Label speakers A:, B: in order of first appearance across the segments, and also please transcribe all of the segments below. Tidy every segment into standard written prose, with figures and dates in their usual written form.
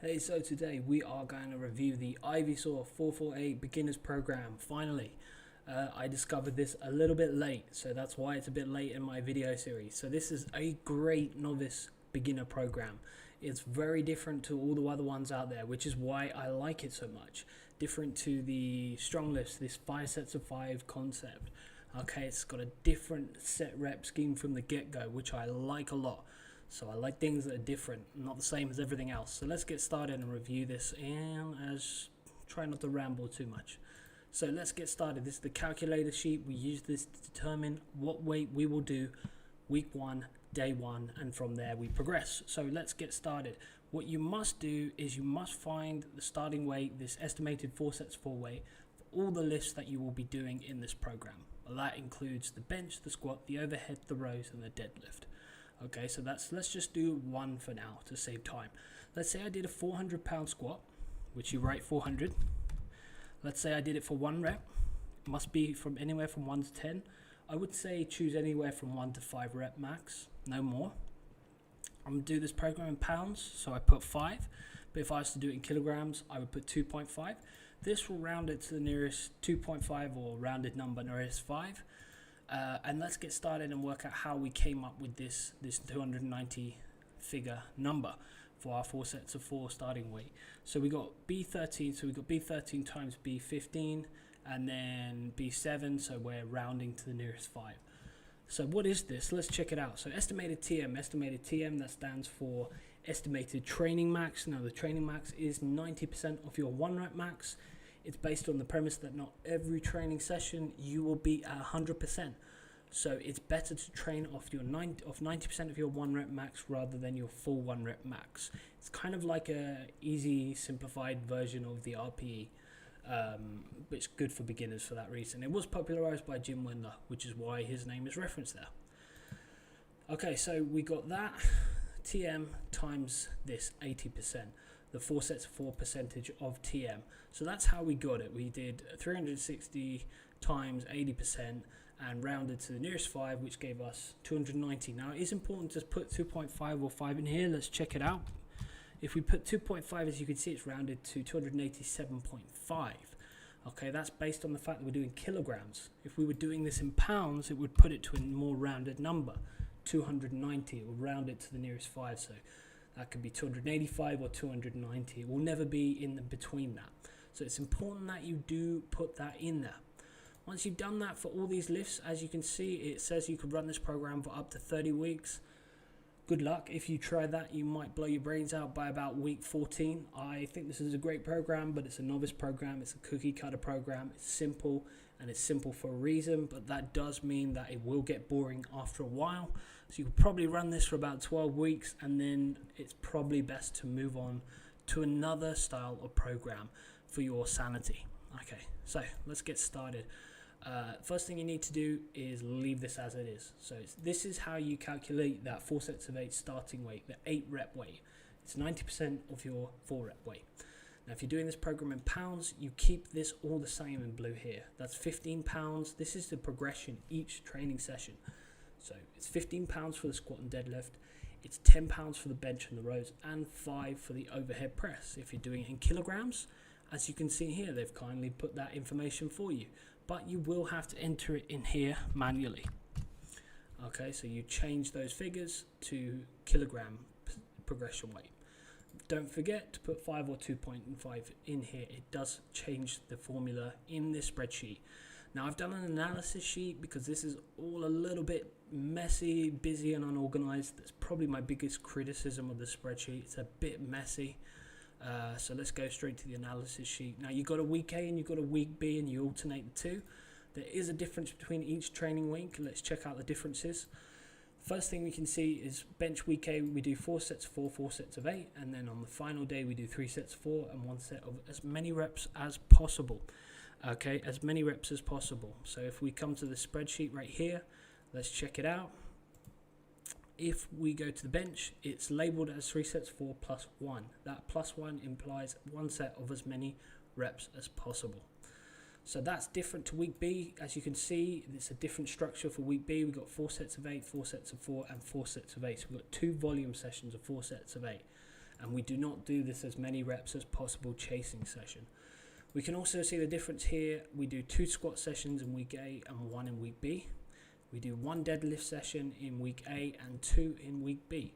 A: Hey, so today we are going to review the Ivysaur 448 Beginners Program. Finally, I discovered this a little bit late, so that's why it's a bit late in my video series. So this is a great novice beginner program. It's very different to all the other ones out there, which is why I like it so much. Different to the strong lifts, this 5 sets of 5 concept. Okay, it's got a different set rep scheme from the get-go, which I like a lot. So I like things that are different, not the same as everything else. So let's get started and review this, and try not to ramble too much. So let's get started. This is the calculator sheet. We use this to determine what weight we will do week 1, day 1, and from there we progress. So let's get started. What you must do is you must find the starting weight, this estimated 4 sets 4 weight, for all the lifts that you will be doing in this program. Well, that includes the bench, the squat, the overhead, the rows, and the deadlift. Okay, so let's just do one for now to save time. Let's say I did a 400-pound squat, which you write 400. Let's say I did it for 1 rep. It must be from anywhere from 1 to 10. I would say choose anywhere from 1 to 5 rep max, no more. I'm going to do this program in pounds, so I put 5. But if I was to do it in kilograms, I would put 2.5. This will round it to the nearest 2.5 or rounded number nearest 5. And let's get started and work out how we came up with this 290 figure number for our 4 sets of 4 starting weight. So we got B13, so we got B13 times B15, and then B7, so we're rounding to the nearest 5. So what is this? Let's check it out. So estimated TM, that stands for estimated training max. Now the training max is 90% of your 1 rep max. It's based on the premise that not every training session you will be at 100%. So it's better to train off 90% of your 1 rep max rather than your full 1 rep max. It's kind of like a easy simplified version of the RPE, but it's good for beginners for that reason. It was popularized by Jim Wendler, which is why his name is referenced there. Okay, so we got that TM times this 80%. The 4 sets of 4 percentage of TM. So that's how we got it. We did 360 times 80% and rounded to the nearest 5, which gave us 290. Now it is important to put 2.5 or 5 in here. Let's check it out. If we put 2.5, as you can see, it's rounded to 287.5. Okay, that's based on the fact that we're doing kilograms. If we were doing this in pounds, it would put it to a more rounded number, 290. It would round it to the nearest 5. So that could be 285 or 290. It will never be in the between that. So it's important that you do put that in there. Once you've done that for all these lifts, as you can see, it says you could run this program for up to 30 weeks. Good luck. If you try that, you might blow your brains out by about week 14. I think this is a great program, but it's a novice program. It's a cookie cutter program. It's simple, and it's simple for a reason, but that does mean that it will get boring after a while. So you could probably run this for about 12 weeks, and then it's probably best to move on to another style of program for your sanity. Okay, so let's get started. First thing you need to do is leave this as it is. So this is how you calculate that 4 sets of 8 starting weight, the 8 rep weight. It's 90% of your 4 rep weight. Now if you're doing this program in pounds, you keep this all the same in blue here. That's 15 pounds. This is the progression each training session. So it's 15 pounds for the squat and deadlift. It's 10 pounds for the bench and the rows, and 5 for the overhead press. If you're doing it in kilograms, as you can see here, they've kindly put that information for you. But you will have to enter it in here manually. Okay, so you change those figures to kilogram progression weight. Don't forget to put 5 or 2.5 in here. It does change the formula in this spreadsheet. Now I've done an analysis sheet because this is all a little bit messy, busy, and unorganized. That's probably my biggest criticism of the spreadsheet. It's a bit messy. So let's go straight to the analysis sheet. Now you've got a week A and you've got a week B, and you alternate the two. There is a difference between each training week. Let's check out the differences. First thing we can see is bench week A, we do 4 sets of 4, 4 sets of 8, and then on the final day we do 3 sets of 4 and 1 set of as many reps as possible. Okay, as many reps as possible. So if we come to the spreadsheet right here, let's check it out. If we go to the bench, it's labeled as 3 sets 4 plus 1. That plus 1 implies 1 set of as many reps as possible. So that's different to week B. As you can see, it's a different structure for week B. We've got 4 sets of 8, 4 sets of 4, and 4 sets of 8. So we've got 2 volume sessions of 4 sets of 8. and we do not do this as many reps as possible chasing session. We can also see the difference here. We do 2 squat sessions in week A and 1 in week B. We do 1 deadlift session in week A and 2 in week B.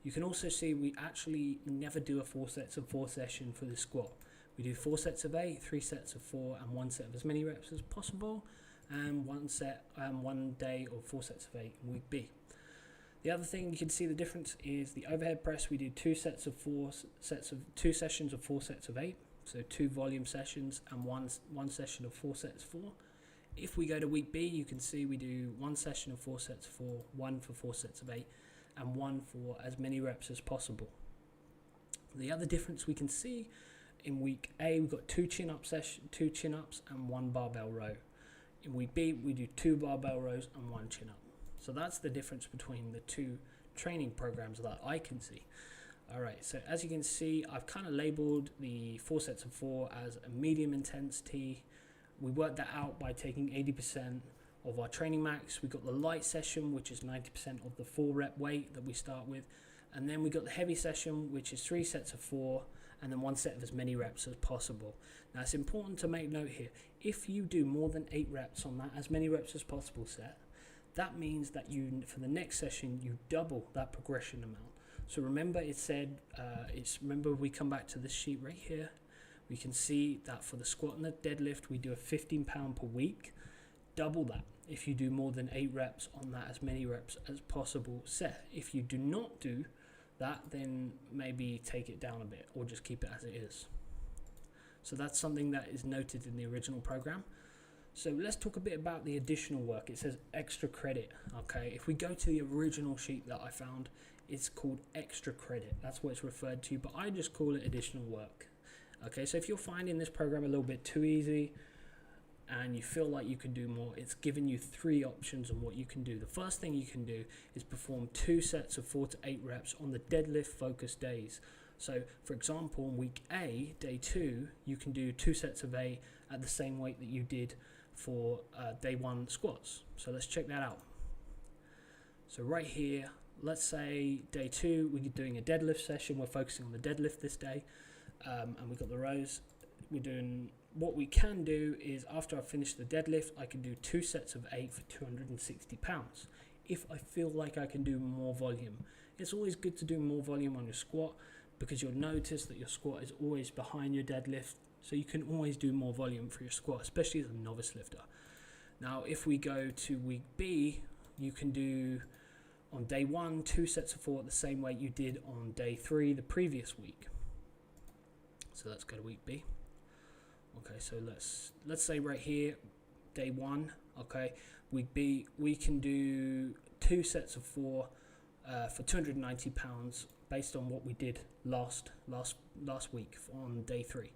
A: You can also see we actually never do a 4 sets of 4 session for the squat. We do 4 sets of 8, 3 sets of 4, and 1 set of as many reps as possible, and 1 day of 4 sets of 8 in week B. The other thing you can see the difference is the overhead press. We do 2 sessions of 4 sets of 8, so 2 volume sessions and one session of 4 sets of 4. If we go to week B, you can see we do 1 session of 4 sets of 4, 1 for 4 sets of 8, and 1 for as many reps as possible. The other difference we can see in week A, we've got 2 chin-ups and 1 barbell row. In week B, we do 2 barbell rows and 1 chin-up. So that's the difference between the 2 training programs that I can see. Alright, so as you can see, I've kind of labeled the 4 sets of 4 as a medium intensity. We worked that out by taking 80% of our training max. We got the light session, which is 90% of the 4 rep weight that we start with. And then we got the heavy session, which is 3 sets of 4, and then 1 set of as many reps as possible. Now it's important to make note here, if you do more than 8 reps on that as many reps as possible set, that means that you, for the next session, you double that progression amount. So remember it said, remember we come back to this sheet right here, we can see that for the squat and the deadlift, we do a 15 pound per week, double that if you do more than 8 reps on that as many reps as possible set. If you do not do that, then maybe take it down a bit or just keep it as it is. So that's something that is noted in the original program. So let's talk a bit about the additional work. It says extra credit. Okay, if we go to the original sheet that I found, it's called extra credit. That's what it's referred to, but I just call it additional work. Okay, so if you're finding this program a little bit too easy and you feel like you could do more, it's giving you 3 options on what you can do. The first thing you can do is perform 2 sets of 4 to 8 reps on the deadlift focus days. So for example, in week A, day 2, you can do 2 sets of 8 at the same weight that you did for day 1 squats. So let's check that out. So right here, let's say day 2, we're doing a deadlift session. We're focusing on the deadlift this day, and we've got the rows. What we can do is after I finish the deadlift, I can do 2 sets of 8 for 260 pounds. If I feel like I can do more volume, it's always good to do more volume on your squat, because you'll notice that your squat is always behind your deadlift. So you can always do more volume for your squat, especially as a novice lifter. Now, if we go to week B, you can do on day 1, 2 sets of 4 at the same weight you did on day 3 the previous week. So let's go to week B. Okay, so let's say right here, day 1, okay, week B, we can do 2 sets of 4 for 290 pounds based on what we did last week on day 3.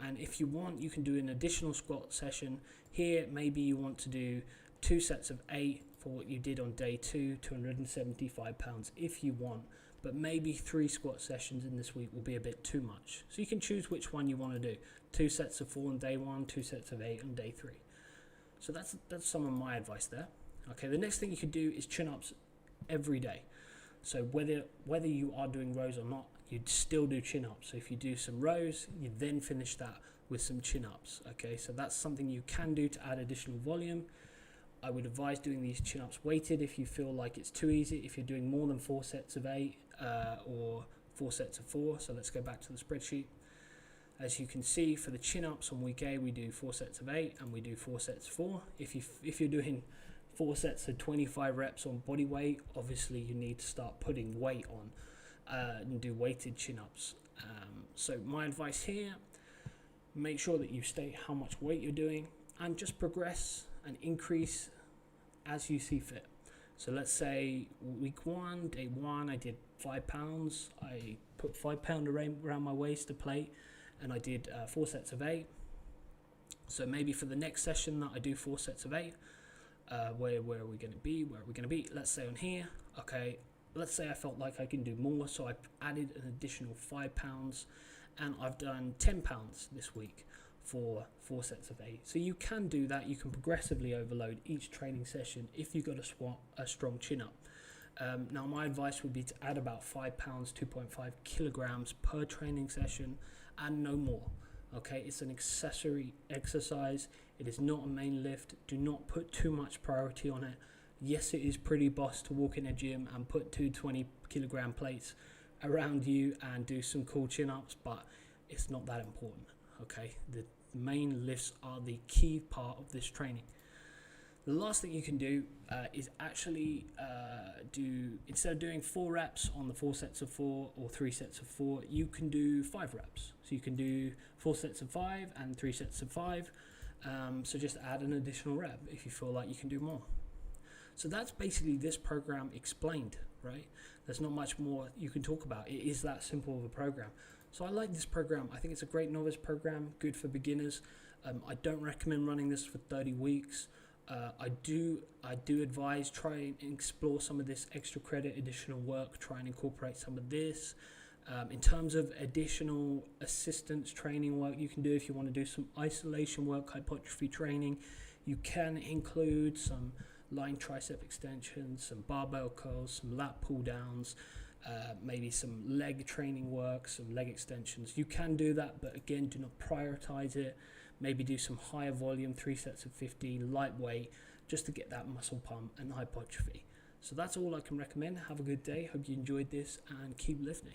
A: And if you want, you can do an additional squat session here. Maybe you want to do 2 sets of 8 for what you did on day 2, 275 pounds if you want, but maybe 3 squat sessions in this week will be a bit too much. So you can choose which one you want to do. 2 sets of 4 on day 1, 2 sets of 8 on day 3. So that's some of my advice there. Okay, the next thing you could do is chin-ups every day. So whether you are doing rows or not, you'd still do chin-ups. So if you do some rows, you then finish that with some chin-ups. Okay, so that's something you can do to add additional volume. I would advise doing these chin-ups weighted if you feel like it's too easy. If you're doing more than 4 sets of 8 or 4 sets of 4. So let's go back to the spreadsheet. As you can see, for the chin-ups on week A, we do 4 sets of 8 and we do 4 sets of 4. If you're doing 4 sets of 25 reps on body weight, obviously you need to start putting weight on and do weighted chin-ups. So my advice here, make sure that you state how much weight you're doing and just progress and increase as you see fit. So let's say week 1, day 1, I did 5 pounds. I put 5 pound around my waist to plate, and I did 4 sets of 8. So maybe for the next session that I do 4 sets of 8, where are we going to be? Let's say on here. Okay, let's say I felt like I can do more, so I added an additional 5 pounds, and I've done 10 pounds this week for 4 sets of 8. So you can do that. You can progressively overload each training session if you've got a strong chin up. Now my advice would be to add about 5 pounds, 2.5 kilograms per training session, and no more. Okay, it's an accessory exercise. It is not a main lift. Do not put too much priority on it. Yes, it is pretty boss to walk in a gym and put 220 kilogram plates around you and do some cool chin-ups, but it's not that important. Okay, the main lifts are the key part of this training. The last thing you can do is actually instead of doing 4 reps on the 4 sets of 4 or 3 sets of 4, you can do 5 reps. So you can do 4 sets of 5 and 3 sets of 5. So just add an additional rep if you feel like you can do more. So that's basically this program explained, right? There's not much more you can talk about. It is that simple of a program. So I like this program. I think it's a great novice program, good for beginners. I don't recommend running this for 30 weeks. I do advise try and explore some of this extra credit, additional work, try and incorporate some of this. In terms of additional assistance training work you can do, if you want to do some isolation work, hypertrophy training, you can include some lying tricep extensions, some barbell curls, some lat pull downs, maybe some leg training work, some leg extensions. You can do that, but again, do not prioritize it. Maybe do some higher volume, 3 sets of 50, lightweight, just to get that muscle pump and hypertrophy. So that's all I can recommend. Have a good day. Hope you enjoyed this and keep lifting.